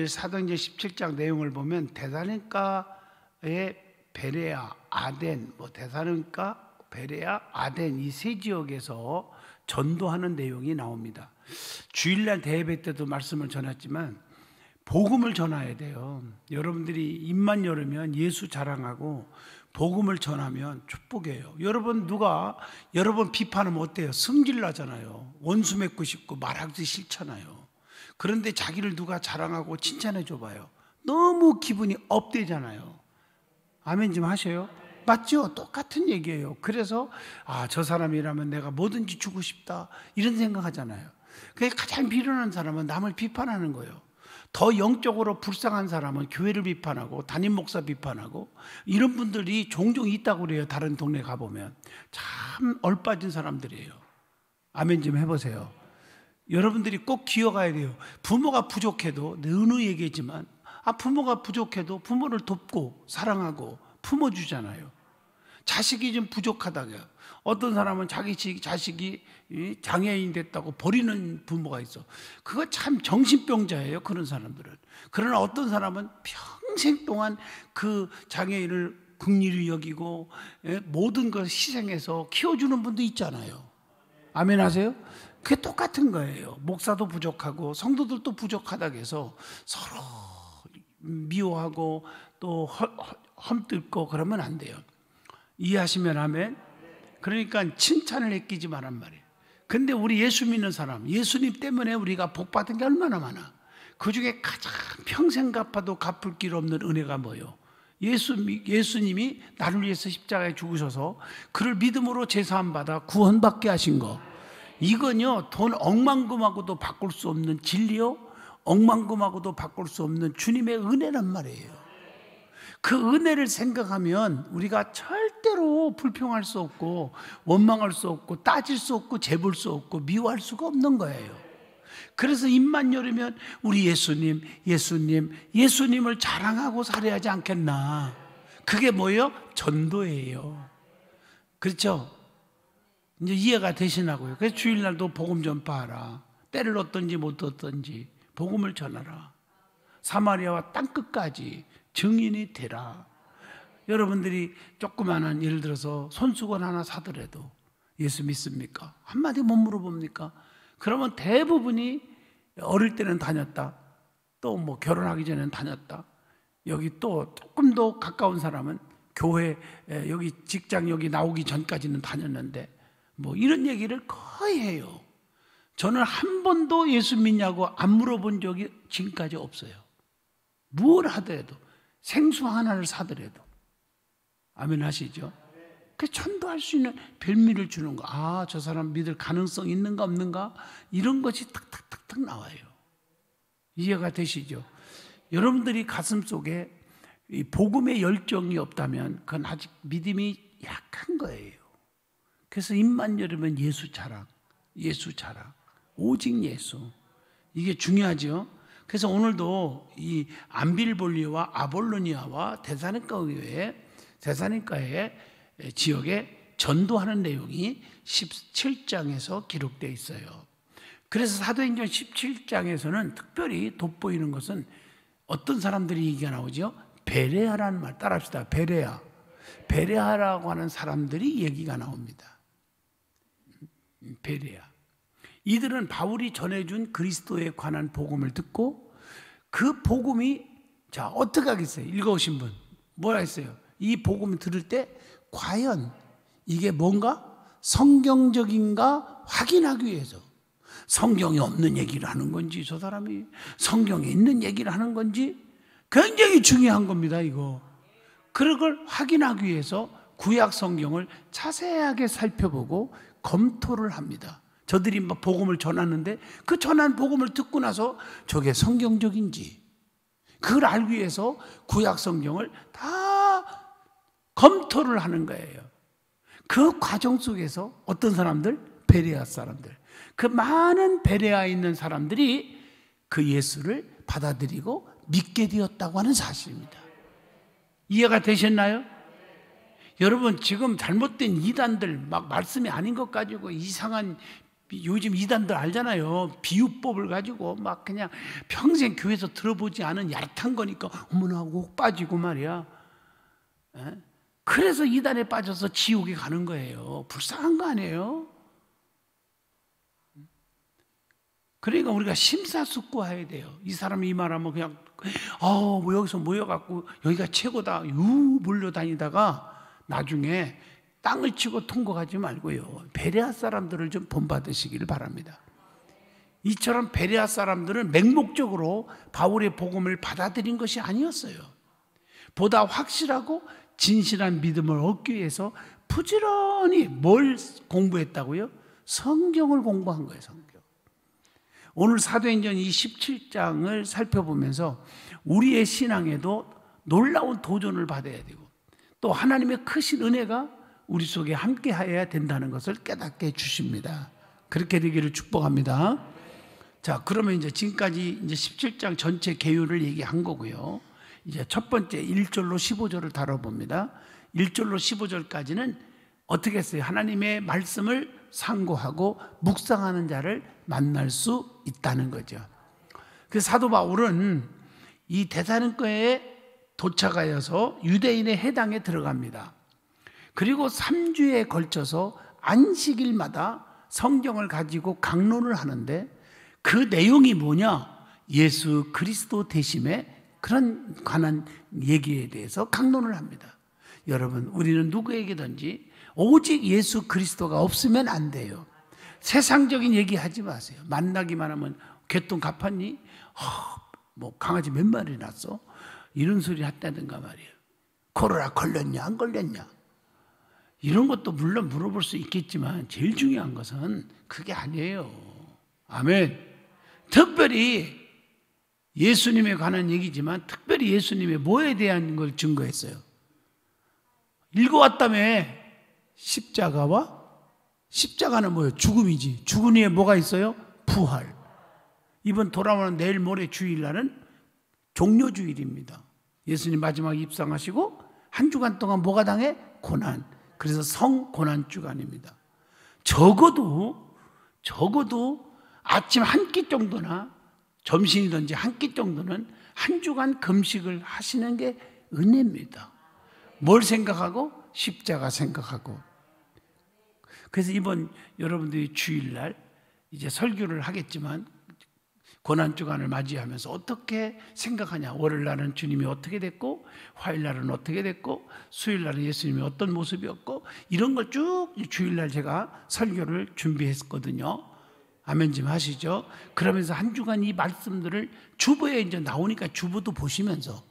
사도행전 17장 내용을 보면 데살로니가의 베레아, 아덴, 데살로니가, 베레아, 아덴 이 세 지역에서 전도하는 내용이 나옵니다. 주일날 대예배 때도 말씀을 전했지만 복음을 전해야 돼요. 여러분들이 입만 열으면 예수 자랑하고 복음을 전하면 축복이에요. 누가 여러분 비판하면 어때요? 승질 나잖아요. 원수 맺고 싶고 말하기 싫잖아요. 그런데 자기를 누가 자랑하고 칭찬해 줘봐요. 너무 기분이 업되잖아요. 아멘 좀 하셔요. 맞죠? 똑같은 얘기예요. 그래서 저 사람이라면 내가 뭐든지 주고 싶다 이런 생각하잖아요. 그게 가장 비련한 사람은 남을 비판하는 거예요. 더 영적으로 불쌍한 사람은 교회를 비판하고 담임 목사 비판하고 이런 분들이 종종 있다고 그래요. 다른 동네 가보면 참 얼빠진 사람들이에요. 아멘 좀 해보세요. 여러분들이 꼭 기억해야 돼요. 부모가 부족해도 늘 얘기했지만 부모가 부족해도 부모를 돕고 사랑하고 품어주잖아요. 자식이 좀 부족하다고요. 어떤 사람은 자식이 장애인 됐다고 버리는 부모가 있어. 그거 참 정신병자예요. 그런 사람들은. 그러나 어떤 사람은 평생 동안 그 장애인을 긍휼히 여기고 모든 것을 희생해서 키워주는 분도 있잖아요. 아멘 하세요? 그게 똑같은 거예요. 목사도 부족하고 성도들도 부족하다고 해서 서로 미워하고 또 험뜯고 그러면 안 돼요. 이해하시면 아멘? 그러니까 칭찬을 아끼지 말란 말이에요. 근데 우리 예수 믿는 사람, 예수님 때문에 우리가 복 받은 게 얼마나 많아. 그 중에 가장 평생 갚아도 갚을 길 없는 은혜가 뭐예요? 예수님이 나를 위해서 십자가에 죽으셔서 그를 믿음으로 제사함 받아 구원받게 하신 거. 이건요, 돈 억만금하고도 바꿀 수 없는 진리요, 억만금하고도 바꿀 수 없는 주님의 은혜란 말이에요. 그 은혜를 생각하면 우리가 절대로 불평할 수 없고 원망할 수 없고 따질 수 없고 재볼 수 없고 미워할 수가 없는 거예요. 그래서 입만 열으면 우리 예수님을 자랑하고 살아야 하지 않겠나. 그게 뭐예요? 전도예요. 그렇죠? 이제 이해가 되시나고요. 그래서 주일날도 복음 전파하라. 때를 얻든지 못 얻든지 복음을 전하라. 사마리아와 땅끝까지 증인이 되라. 여러분들이 조그마한 예를 들어서 손수건 하나 사더라도 예수 믿습니까? 한마디 못 물어봅니까? 그러면 대부분이 어릴 때는 다녔다. 또 결혼하기 전에는 다녔다. 여기 또 조금 더 가까운 사람은 교회 여기 직장 여기 나오기 전까지는 다녔는데 이런 얘기를 거의 해요. 저는 한 번도 예수 믿냐고 안 물어본 적이 지금까지 없어요. 뭘 하더라도 생수 하나를 사더라도. 아멘 하시죠? 그 전도할 수 있는 별미를 주는 거. 저 사람 믿을 가능성 있는가 없는가 이런 것이 탁탁탁탁 나와요. 이해가 되시죠? 여러분들이 가슴 속에 이 복음의 열정이 없다면 그건 아직 믿음이 약한 거예요. 그래서 입만 열으면 예수 자랑, 오직 예수. 이게 중요하죠. 그래서 오늘도 이 암빌볼리와 아볼로니아와 데살로니가의 지역에 전도하는 내용이 17장에서 기록되어 있어요. 그래서 사도행전 17장에서는 특별히 돋보이는 것은 어떤 사람들이 얘기가 나오죠? 베레아라는 말 따라합시다. 베레아라고 하는 사람들이 얘기가 나옵니다. 베레아. 이들은 바울이 전해준 그리스도에 관한 복음을 듣고 그 복음이 어떻게 하겠어요? 읽어오신 분 뭐라 했어요? 이 복음을 들을 때 과연 이게 뭔가 성경적인가 확인하기 위해서 성경에 없는 얘기를 하는 건지 저 사람이 성경에 있는 얘기를 하는 건지 굉장히 중요한 겁니다. 이거. 그런 걸 확인하기 위해서 구약 성경을 자세하게 살펴보고 검토를 합니다. 저들이 복음을 전하는데 그 전한 복음을 듣고 나서 저게 성경적인지 그걸 알기 위해서 구약 성경을 다 검토를 하는 거예요. 그 과정 속에서 어떤 사람들? 베레아 사람들. 그 많은 베레아에 있는 사람들이 그 예수를 받아들이고 믿게 되었다고 하는 사실입니다. 이해가 되셨나요? 여러분 지금 잘못된 이단들 말씀이 아닌 것 가지고 이상한 요즘 이단들 알잖아요. 비유법을 가지고 막 그냥 평생 교회에서 들어보지 않은 얕은 거니까 어머나 하고 혹 빠지고 말이야. 그래서 이단에 빠져서 지옥에 가는 거예요. 불쌍한 거 아니에요? 그러니까 우리가 심사숙고해야 돼요. 이 사람이 이 말하면 그냥 뭐 여기서 모여갖고 여기가 최고다 몰려다니다가 나중에 땅을 치고 통곡하지 말고요, 베레아 사람들을 좀 본받으시기를 바랍니다. 이처럼 베레아 사람들은 맹목적으로 바울의 복음을 받아들인 것이 아니었어요. 보다 확실하고 진실한 믿음을 얻기 위해서 부지런히 뭘 공부했다고요? 성경을 공부한 거예요. 성경. 오늘 사도행전 27장을 살펴보면서 우리의 신앙에도 놀라운 도전을 받아야 되고 또 하나님의 크신 은혜가 우리 속에 함께 하여야 된다는 것을 깨닫게 해주십니다. 그렇게 되기를 축복합니다. 자, 그러면 이제 지금까지 이제 17장 전체 개요를 얘기한 거고요. 이제 첫 번째 1절로 15절을 다뤄봅니다. 1절로 15절까지는 어떻게 했어요? 하나님의 말씀을 상고하고 묵상하는 자를 만날 수 있다는 거죠. 그 사도 바울은 이 데살로니가에 도착하여서 유대인의 회당에 들어갑니다. 그리고 3주에 걸쳐서 안식일마다 성경을 가지고 강론을 하는데 그 내용이 뭐냐? 예수 그리스도 되심의 그런 관한 얘기에 대해서 강론을 합니다. 여러분, 우리는 누구에게든지 오직 예수 그리스도가 없으면 안 돼요. 세상적인 얘기 하지 마세요. 만나기만 하면 개똥 갚았니? 뭐 강아지 몇 마리 낳았어? 이런 소리 했다든가 말이에요. 코로나 걸렸냐 안 걸렸냐? 이런 것도 물론 물어볼 수 있겠지만 제일 중요한 것은 그게 아니에요. 아멘. 특별히 예수님에 관한 얘기지만 특별히 예수님의 뭐에 대한 걸 증거했어요? 읽어왔다며. 십자가는 뭐예요? 죽음이지. 죽은 후에 뭐가 있어요? 부활. 이번 돌아오는 내일 모레 주일날은 종료주일입니다. 예수님 마지막 입상하시고 한 주간 동안 뭐가 당해? 고난. 그래서 성고난주간입니다. 적어도 아침 한 끼 정도나 점심이든지 한 끼 정도는 한 주간 금식을 하시는 게 은혜입니다. 뭘 생각하고? 십자가 생각하고. 그래서 이번 여러분들이 주일날 이제 설교를 하겠지만 고난주간을 맞이하면서 어떻게 생각하냐? 월요일날은 주님이 어떻게 됐고, 화요일날은 어떻게 됐고, 수요일날은 예수님이 어떤 모습이었고, 이런 걸 쭉 주일날 제가 설교를 준비했거든요. 아멘 좀 하시죠. 그러면서 한 주간 이 말씀들을 주보에 이제 나오니까 주보도 보시면서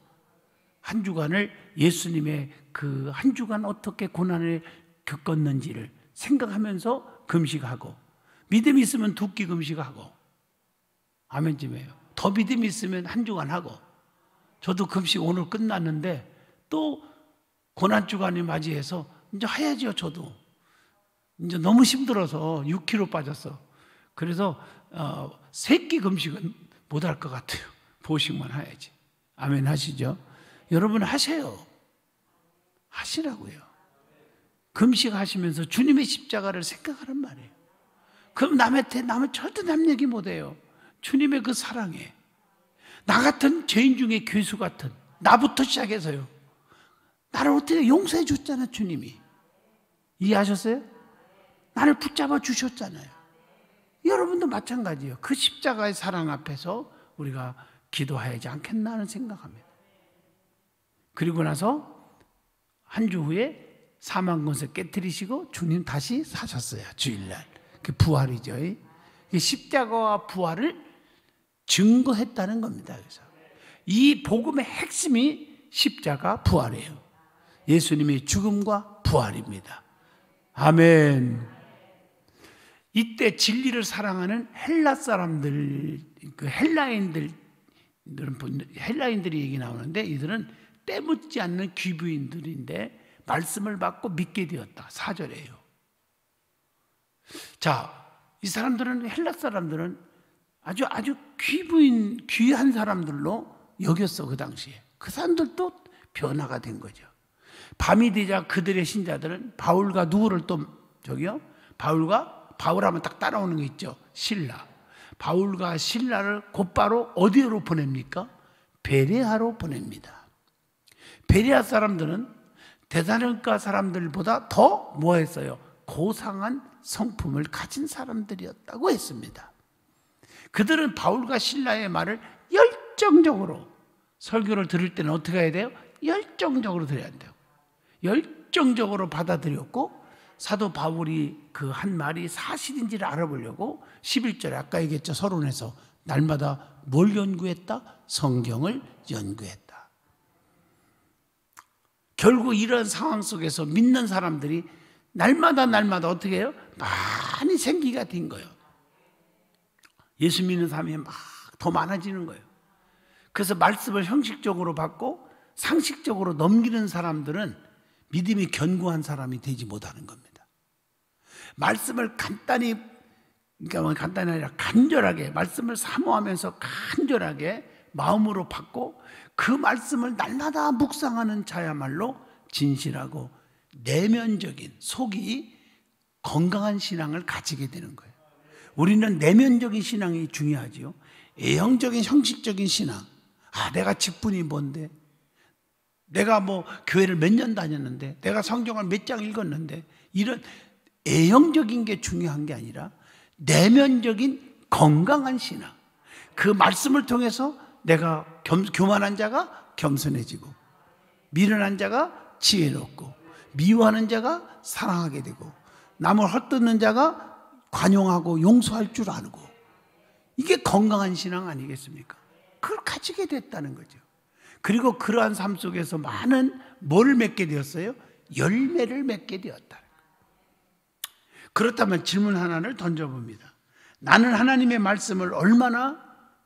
한 주간을 예수님의 그 한 주간 어떻게 고난을 겪었는지를 생각하면서 금식하고, 믿음이 있으면 2끼 금식하고, 아멘 좀 해요. 더 믿음이 있으면 한 주간 하고. 저도 금식 오늘 끝났는데 또 고난주간을 맞이해서 이제 해야죠. 저도 이제 너무 힘들어서 6kg 빠졌어. 그래서 3끼 금식은 못할 것 같아요. 보식만 해야지. 아멘 하시죠. 여러분 하세요. 하시라고요. 금식하시면서 주님의 십자가를 생각하란 말이에요. 그럼 남의 절대 남 얘기 못해요. 주님의 그 사랑에 나 같은 죄인 중에 괴수 같은 나부터 시작해서요. 나를 어떻게 용서해 줬잖아. 주님이 이해하셨어요? 나를 붙잡아 주셨잖아요. 여러분도 마찬가지예요. 그 십자가의 사랑 앞에서 우리가 기도해야지 않겠나 하는 생각합니다. 그리고 나서 한 주 후에 사망 권세 깨뜨리시고 주님 다시 사셨어요. 주일날. 그 부활이죠. 이 십자가와 부활을 증거했다는 겁니다. 그래서 이 복음의 핵심이 십자가 부활이에요. 예수님의 죽음과 부활입니다. 아멘. 이때 진리를 사랑하는 헬라 사람들, 그 헬라인들이 얘기 나오는데 이들은 때묻지 않는 귀부인들인데 말씀을 받고 믿게 되었다. 4절이에요. 자, 이 사람들은 헬라 사람들은 아주 귀한 사람들로 여겼어. 그 당시에 그 사람들도 변화가 된 거죠. 밤이 되자 그들의 신자들은 바울과 누구를 또 바울과 바울하면 딱 따라오는 게 있죠. 실라. 바울과 실라를 곧바로 어디로 보냅니까? 베레아로 보냅니다. 베레아 사람들은 데살로니가 사람들보다 더 뭐 했어요? 고상한 성품을 가진 사람들이었다고 했습니다. 그들은 바울과 실라의 말을 열정적으로, 설교를 들을 때는 어떻게 해야 돼요? 열정적으로 들어야 돼요. 열정적으로 받아들였고, 사도 바울이 그 한 말이 사실인지를 알아보려고 11절에 아까 얘기했죠. 서론에서 날마다 뭘 연구했다? 성경을 연구했다. 결국 이런 상황 속에서 믿는 사람들이 날마다 어떻게 해요? 많이 생기가 된 거예요. 예수 믿는 사람이 막 더 많아지는 거예요. 그래서 말씀을 형식적으로 받고 상식적으로 넘기는 사람들은 믿음이 견고한 사람이 되지 못하는 겁니다. 말씀을 간단히, 그러니까 간단히 아니라 간절하게, 말씀을 사모하면서 간절하게 마음으로 받고 그 말씀을 날마다 묵상하는 자야말로 진실하고 내면적인, 속이 건강한 신앙을 가지게 되는 거예요. 우리는 내면적인 신앙이 중요하지요. 외형적인 형식적인 신앙, 내가 직분이 뭔데, 내가 뭐 교회를 몇 년 다녔는데, 내가 성경을 몇 장 읽었는데, 이런 외형적인 게 중요한 게 아니라 내면적인 건강한 신앙, 그 말씀을 통해서 내가 교만한 자가 겸손해지고, 미련한 자가 지혜롭고, 미워하는 자가 사랑하게 되고, 남을 헛뜯는 자가 관용하고 용서할 줄 알고, 이게 건강한 신앙 아니겠습니까? 그걸 가지게 됐다는 거죠. 그리고 그러한 삶 속에서 많은 뭐를 맺게 되었어요? 열매를 맺게 되었다. 그렇다면 질문 하나를 던져봅니다. 나는 하나님의 말씀을 얼마나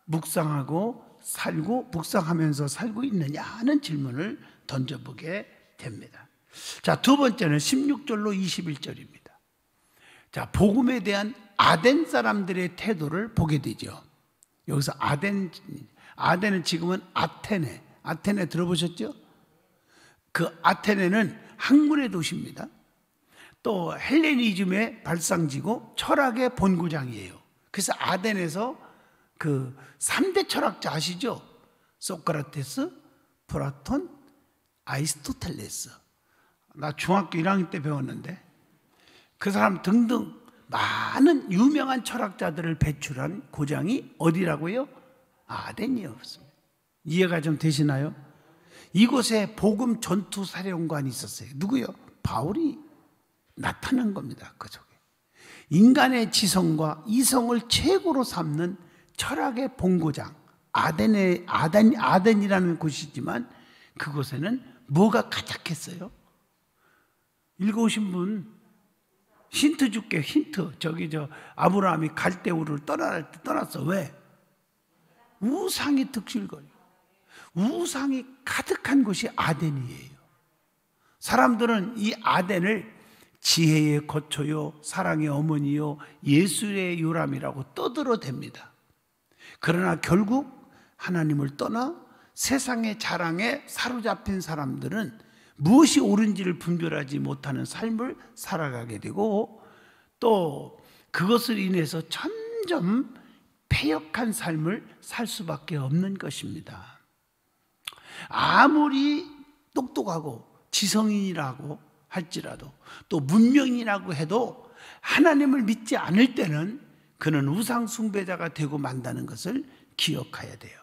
묵상하고 살고 묵상하면서 살고 있느냐 하는 질문을 던져보게 됩니다. 자, 두 번째는 16절로 21절입니다. 자, 복음에 대한 아덴 사람들의 태도를 보게 되죠. 여기서 아덴은 지금은 아테네 들어보셨죠? 그 아테네는 학문의 도시입니다. 또 헬레니즘의 발상지고 철학의 본고장이에요. 그래서 아덴에서 그 3대 철학자 아시죠? 소크라테스, 플라톤, 아리스토텔레스. 나 중학교 1학년 때 배웠는데 그 사람 등등 많은 유명한 철학자들을 배출한 고장이 어디라고요? 아덴이었습니다. 이해가 좀 되시나요? 이곳에 복음 전투 사령관이 있었어요. 누구요? 바울이 나타난 겁니다. 그 속에 인간의 지성과 이성을 최고로 삼는 철학의 본고장 아덴이라는 곳이지만 그곳에는 뭐가 가득했어요? 읽어오신 분 힌트 줄게. 힌트. 아브라함이 갈대우를 떠났어. 왜? 우상이 득실거려. 우상이 가득한 곳이 아덴이에요. 사람들은 이 아덴을 지혜의 거처요, 사랑의 어머니요, 예술의 요람이라고 떠들어댑니다. 그러나 결국 하나님을 떠나 세상의 자랑에 사로잡힌 사람들은 무엇이 옳은지를 분별하지 못하는 삶을 살아가게 되고 또 그것을 인해서 점점 패역한 삶을 살 수밖에 없는 것입니다. 아무리 똑똑하고 지성인이라고 할지라도 또 문명이라고 해도 하나님을 믿지 않을 때는 그는 우상 숭배자가 되고 만다는 것을 기억해야 돼요.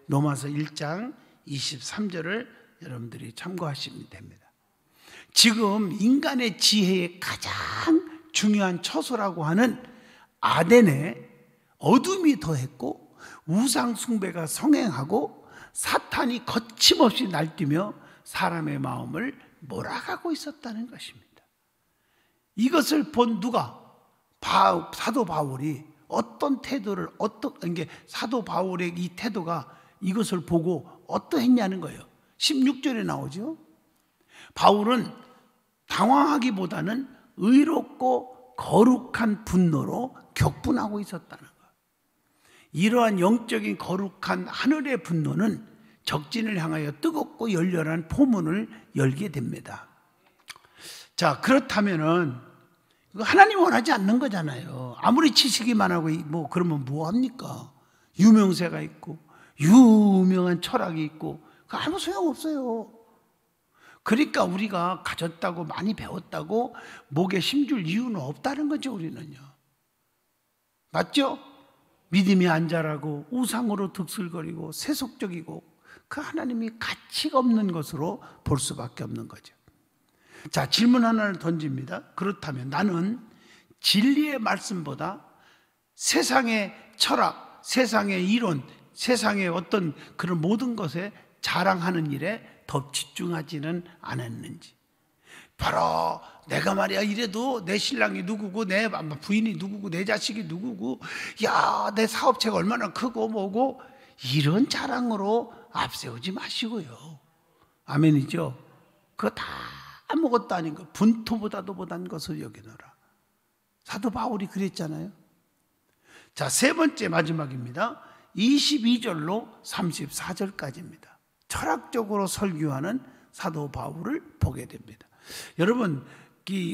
로마서 1장 23절을 여러분들이 참고하시면 됩니다. 지금 인간의 지혜의 가장 중요한 처소라고 하는 아덴에 어둠이 더했고 우상 숭배가 성행하고 사탄이 거침없이 날뛰며 사람의 마음을 몰아가고 있었다는 것입니다. 이것을 본 누가? 사도 바울이 어떤 태도를 이게 사도 바울의 이 태도가 이것을 보고 어떠했냐는 거예요. 16절에 나오죠. 바울은 당황하기보다는 의롭고 거룩한 분노로 격분하고 있었다는 거예요. 이러한 영적인 거룩한 하늘의 분노는 적진을 향하여 뜨겁고 열렬한 포문을 열게 됩니다. 자, 그렇다면은 하나님 원하지 않는 거잖아요. 아무리 지식이 많고 뭐 그러면 뭐 합니까? 유명세가 있고 유명한 철학이 있고 그 아무 소용 없어요. 그러니까 우리가 가졌다고 많이 배웠다고 목에 힘줄 이유는 없다는 거죠. 우리는요. 맞죠? 믿음이 안 자라고 우상으로 득실거리고 세속적이고 그 하나님이 가치가 없는 것으로 볼 수밖에 없는 거죠. 자, 질문 하나를 던집니다. 그렇다면 나는 진리의 말씀보다 세상의 철학, 세상의 이론, 세상의 어떤 그런 모든 것에 자랑하는 일에 더 집중하지는 않았는지. 바로 내가 말이야 이래도 내 신랑이 누구고 내 부인이 누구고 내 자식이 누구고 야, 내 사업체가 얼마나 크고 뭐고 이런 자랑으로 앞세우지 마시고요. 아멘이죠? 그거 다 아무것도 아닌 거 분토보다도 못한 것을 여기노라. 사도 바울이 그랬잖아요. 자, 세 번째 마지막입니다. 22절로 34절까지입니다. 철학적으로 설교하는 사도 바울을 보게 됩니다. 여러분,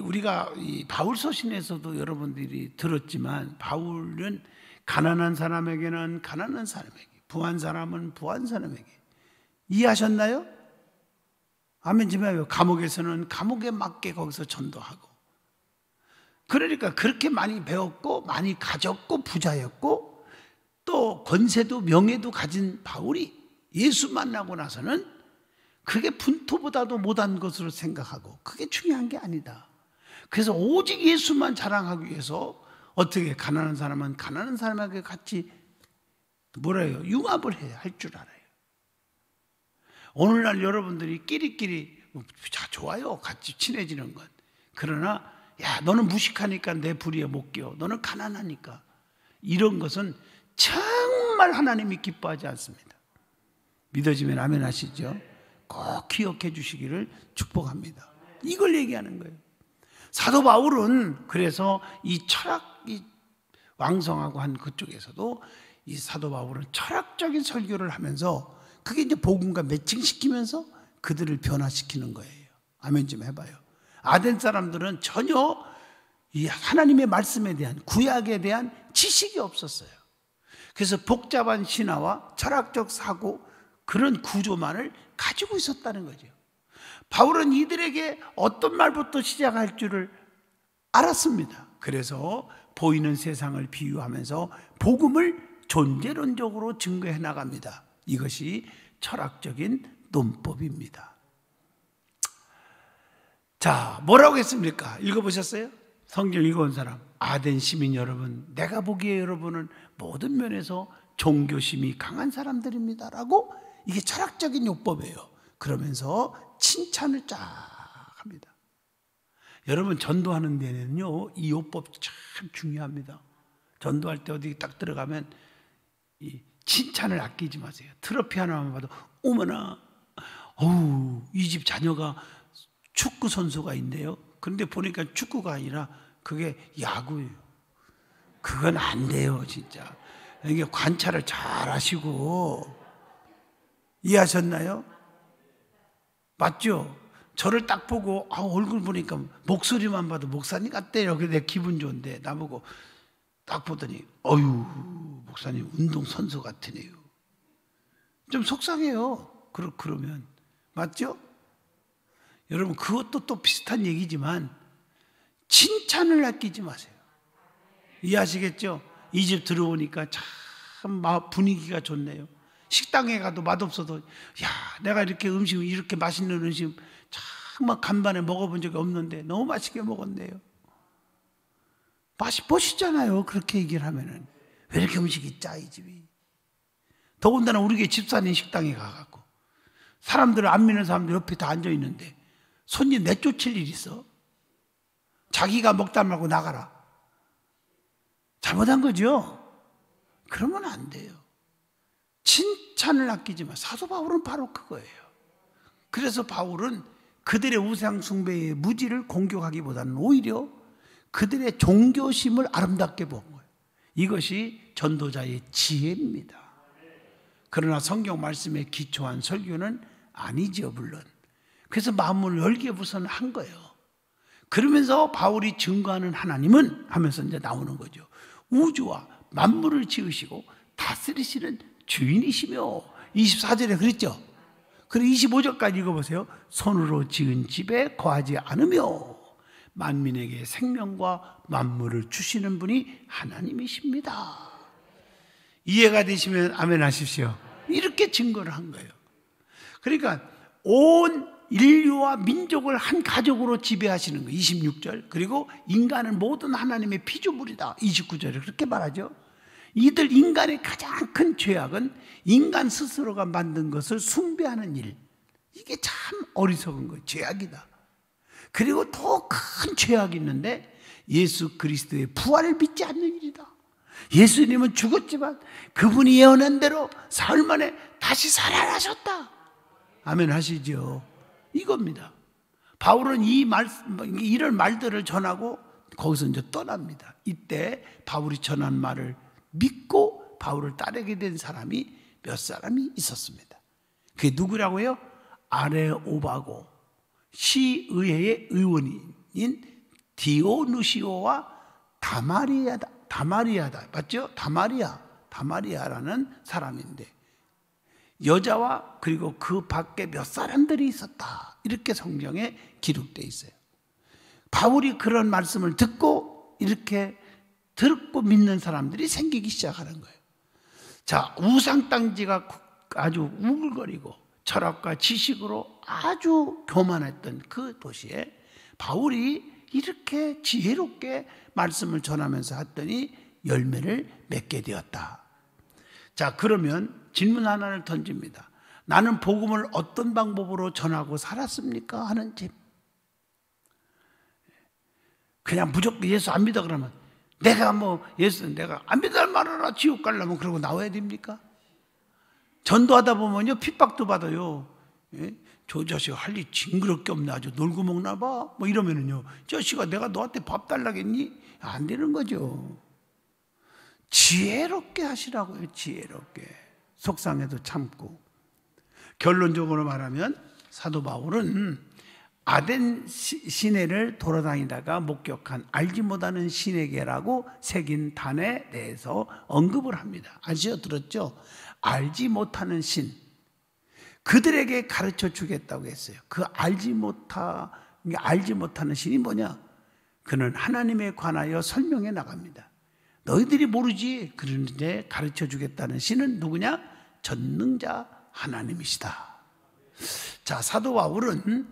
우리가 이 바울 서신에서도 여러분들이 들었지만 바울은 가난한 사람에게는 가난한 사람에게, 부한 사람은 부한 사람에게. 이해하셨나요? 아멘 좀 해요. 감옥에서는 감옥에 맞게 거기서 전도하고. 그러니까 그렇게 많이 배웠고 많이 가졌고 부자였고 또 권세도 명예도 가진 바울이 예수 만나고 나서는 그게 분토보다도 못한 것으로 생각하고 그게 중요한 게 아니다. 그래서 오직 예수만 자랑하기 위해서 어떻게 가난한 사람은 가난한 사람에게 같이 뭐라 해요? 융합을 해야 할 줄 알아요. 오늘날 여러분들이 끼리끼리 좋아요. 같이 친해지는 것. 그러나 야, 너는 무식하니까 내 불의에 못 껴. 너는 가난하니까. 이런 것은 정말 하나님이 기뻐하지 않습니다. 믿어지면 아멘 하시죠? 꼭 기억해 주시기를 축복합니다. 이걸 얘기하는 거예요. 사도 바울은 그래서 이 철학이 왕성하고 한 그쪽에서도 이 사도 바울은 철학적인 설교를 하면서 그게 이제 복음과 매칭시키면서 그들을 변화시키는 거예요. 아멘 좀 해봐요. 아덴 사람들은 전혀 이 하나님의 말씀에 대한 구약에 대한 지식이 없었어요. 그래서 복잡한 신화와 철학적 사고 그런 구조만을 가지고 있었다는 거죠. 바울은 이들에게 어떤 말부터 시작할 줄을 알았습니다. 그래서 보이는 세상을 비유하면서 복음을 존재론적으로 증거해 나갑니다. 이것이 철학적인 논법입니다. 자, 뭐라고 했습니까? 읽어보셨어요? 성경 읽어온 사람. 아덴 시민 여러분, 내가 보기에 여러분은 모든 면에서 종교심이 강한 사람들입니다 라고 이게 철학적인 요법이에요. 그러면서 칭찬을 쫙 합니다. 여러분, 전도하는 데는요 이 요법 참 중요합니다. 전도할 때 어디 딱 들어가면 이 칭찬을 아끼지 마세요. 트로피 하나만 봐도 어머나, 이 집 자녀가 축구 선수가 있네요. 그런데 보니까 축구가 아니라 그게 야구예요. 그건 안 돼요, 진짜. 이게 관찰을 잘 하시고. 이해하셨나요? 맞죠? 저를 딱 보고 얼굴 보니까 목소리만 봐도 목사님 같대요. 그래서 내 기분 좋은데 나보고 딱 보더니 어휴 목사님 운동선수 같으네요. 좀 속상해요. 그러면 맞죠? 여러분 그것도 또 비슷한 얘기지만 칭찬을 아끼지 마세요. 이해하시겠죠? 이 집 들어오니까 참 분위기가 좋네요. 식당에 가도 맛없어도 야 내가 이렇게 이렇게 맛있는 음식 정말 간만에 먹어본 적이 없는데 너무 맛있게 먹었네요. 맛이 보시잖아요. 그렇게 얘기를 하면은 왜 이렇게 음식이 짜 이 집이. 더군다나 우리 집사님 식당에 가갖고 사람들 안 믿는 사람들 옆에 다 앉아 있는데 손님 내쫓을 일 있어? 자기가 먹다 말고 나가라. 잘못한 거죠? 그러면 안 돼요. 칭찬을 아끼지 마. 사도 바울은 바로 그거예요. 그래서 바울은 그들의 우상 숭배의 무지를 공격하기보다는 오히려 그들의 종교심을 아름답게 본 거예요. 이것이 전도자의 지혜입니다. 그러나 성경 말씀에 기초한 설교는 아니죠, 물론. 그래서 마음을 열게 우선 한 거예요. 그러면서 바울이 증거하는 하나님은 하면서 이제 나오는 거죠. 우주와 만물을 지으시고 다스리시는 주인이시며, 24절에 그랬죠. 그리고 25절까지 읽어보세요. 손으로 지은 집에 거하지 않으며 만민에게 생명과 만물을 주시는 분이 하나님이십니다. 이해가 되시면 아멘 하십시오. 이렇게 증거를 한 거예요. 그러니까 온 인류와 민족을 한 가족으로 지배하시는 거예요. 26절. 그리고 인간은 모든 하나님의 피조물이다. 29절에 그렇게 말하죠. 이들 인간의 가장 큰 죄악은 인간 스스로가 만든 것을 숭배하는 일. 이게 참 어리석은 거예요. 죄악이다. 그리고 더 큰 죄악이 있는데 예수 그리스도의 부활을 믿지 않는 일이다. 예수님은 죽었지만 그분이 예언한 대로 사흘 만에 다시 살아나셨다. 아멘 하시죠. 이겁니다. 바울은 이런 말들을 전하고 거기서 이제 떠납니다. 이때 바울이 전한 말을 믿고 바울을 따르게 된 사람이 몇 사람이 있었습니다. 그게 누구라고요? 아레오바고 시의회의 의원인 디오누시오와 다마리아다. 맞죠? 다마리아라는 사람인데, 여자와 그리고 그 밖에 몇 사람들이 있었다. 이렇게 성경에 기록되어 있어요. 바울이 그런 말씀을 듣고 이렇게 듣고 믿는 사람들이 생기기 시작하는 거예요. 자, 우상땅지가 아주 우글거리고 철학과 지식으로 아주 교만했던 그 도시에 바울이 이렇게 지혜롭게 말씀을 전하면서 했더니 열매를 맺게 되었다. 자, 그러면 질문 하나를 던집니다. 나는 복음을 어떤 방법으로 전하고 살았습니까? 하는 질문. 그냥 무조건 예수 안 믿어 그러면 내가 내가 안 믿어 말아라 지옥 가려면 그러고 나와야 됩니까? 전도하다 보면요 핍박도 받아요. 예? 저 자식 할 일 징그럽게 없네, 아주 놀고 먹나 봐. 뭐 이러면은요, 자식아 내가 너한테 밥 달라겠니? 안 되는 거죠. 지혜롭게 하시라고요. 지혜롭게. 속상해도 참고. 결론적으로 말하면 사도 바울은 아덴 시내를 돌아다니다가 목격한 알지 못하는 신에게라고 새긴 단에 대해서 언급을 합니다. 아시죠? 들었죠? 알지 못하는 신, 그들에게 가르쳐 주겠다고 했어요. 그 알지 못하는 신이 뭐냐? 그는 하나님에 관하여 설명해 나갑니다. 너희들이 모르지. 그런데 가르쳐 주겠다는 신은 누구냐? 전능자 하나님이시다. 자, 사도 바울은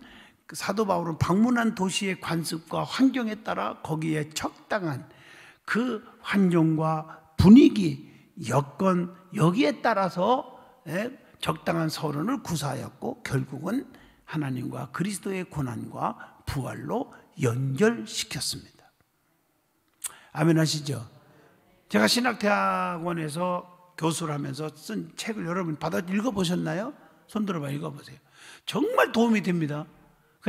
방문한 도시의 관습과 환경에 따라 거기에 적당한 그 환경과 분위기, 여건, 여기에 따라서 적당한 서론을 구사하였고 결국은 하나님과 그리스도의 고난과 부활로 연결시켰습니다. 아멘 하시죠? 제가 신학대학원에서 교수를 하면서 쓴 책을 여러분 받아 읽어보셨나요? 손 들어봐 읽어보세요. 정말 도움이 됩니다.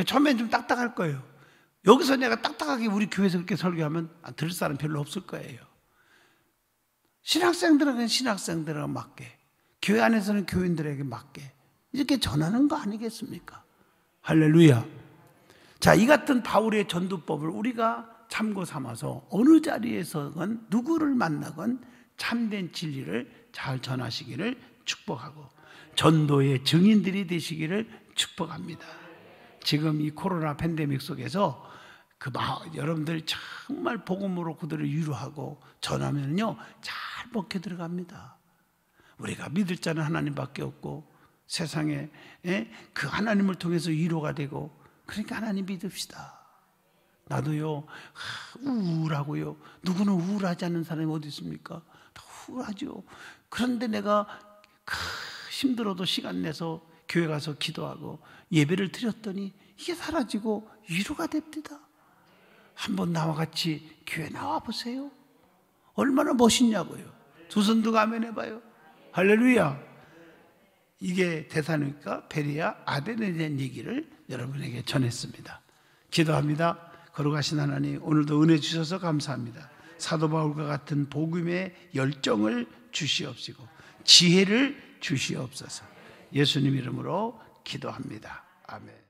처음엔 좀 딱딱할 거예요. 여기서 내가 딱딱하게 우리 교회에서 그렇게 설교하면 들을 사람 별로 없을 거예요. 신학생들은 신학생들에게 맞게, 교회 안에서는 교인들에게 맞게 이렇게 전하는 거 아니겠습니까? 할렐루야. 자, 이 같은 바울의 전도법을 우리가 참고 삼아서 어느 자리에서건 누구를 만나건 참된 진리를 잘 전하시기를 축복하고 전도의 증인들이 되시기를 축복합니다. 지금 이 코로나 팬데믹 속에서 여러분들이 정말 복음으로 그들을 위로하고 전하면요 잘 먹혀 들어갑니다. 우리가 믿을 자는 하나님밖에 없고 세상에 그 하나님을 통해서 위로가 되고, 그러니까 하나님 믿읍시다. 나도요 우울하고요. 누구는 우울하지 않은 사람이 어디 있습니까? 다 우울하죠. 그런데 내가 힘들어도 시간 내서 교회 가서 기도하고 예배를 드렸더니 이게 사라지고 위로가 됩니다. 한번 나와 같이 교회 나와 보세요. 얼마나 멋있냐고요. 두 손 들고 아멘 해봐요. 할렐루야. 이게 데살로니가, 베레아, 아덴에 대한 얘기를 여러분에게 전했습니다. 기도합니다. 거룩하신 하나님, 오늘도 은혜 주셔서 감사합니다. 사도 바울과 같은 복음의 열정을 주시옵시고 지혜를 주시옵소서. 예수님 이름으로 기도합니다. 아멘.